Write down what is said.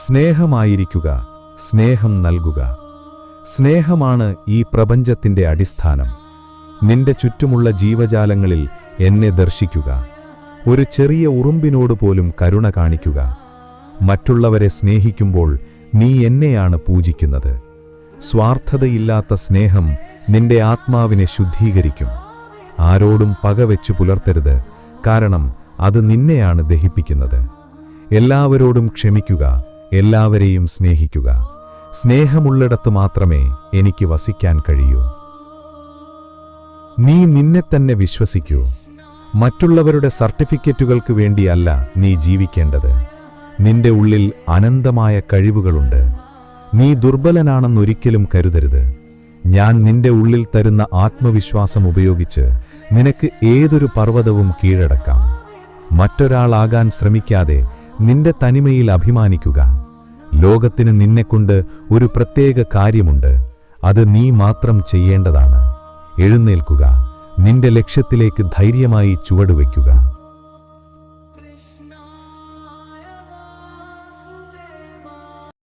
സ്നേഹമായിരിക്കുക, സ്നേഹം നൽകുക. സ്നേഹമാണ് ഈ പ്രപഞ്ചത്തിന്റെ അടിസ്ഥാനം. നിന്റെ ചുറ്റുമുള്ള ജീവജാലങ്ങളിൽ എന്നെ ദർശിക്കുക. ഒരു ചെറിയ ഉറുമ്പിനോട് പോലും കരുണ കാണിക്കുക. മറ്റുള്ളവരെ സ്നേഹിക്കുമ്പോൾ നീ എന്നെയാണ് പൂജിക്കുന്നത്. സ്വാർത്ഥതയില്ലാത്ത സ്നേഹം നിന്റെ ആത്മാവിനെ ശുദ്ധീകരിക്കും. ആരോടും പകവെച്ചു പുലർത്തരുത്, കാരണം അത് നിന്നെയാണ് ദഹിപ്പിക്കുന്നത്. എല്ലാവരോടും ക്ഷമിക്കുക, എല്ലാവരെയും സ്നേഹിക്കുക. സ്നേഹമുള്ളിടത്ത് മാത്രമേ എനിക്ക് വസിക്കാൻ കഴിയൂ. നീ നിന്നെത്തന്നെ വിശ്വസിക്കൂ. മറ്റുള്ളവരുടെ സർട്ടിഫിക്കറ്റുകൾക്ക് വേണ്ടിയല്ല നീ ജീവിക്കേണ്ടത്. നിന്റെ ഉള്ളിൽ അനന്തമായ കഴിവുകളുണ്ട്. നീ ദുർബലനാണെന്നൊരിക്കലും കരുതരുത്. ഞാൻ നിന്റെ ഉള്ളിൽ തരുന്ന ആത്മവിശ്വാസം ഉപയോഗിച്ച് നിനക്ക് ഏതൊരു പർവ്വതവും കീഴടക്കാം. മറ്റൊരാളാകാൻ ശ്രമിക്കാതെ നിന്റെ തനിമയിൽ അഭിമാനിക്കുക. ലോകത്തിന് നിന്നെക്കൊണ്ട് ഒരു പ്രത്യേക കാര്യമുണ്ട്. അത് നീ മാത്രം ചെയ്യേണ്ടതാണ്. എഴുന്നേൽക്കുക. നിന്റെ ലക്ഷ്യത്തിലേക്ക് ധൈര്യമായി ചുവടുവയ്ക്കുക.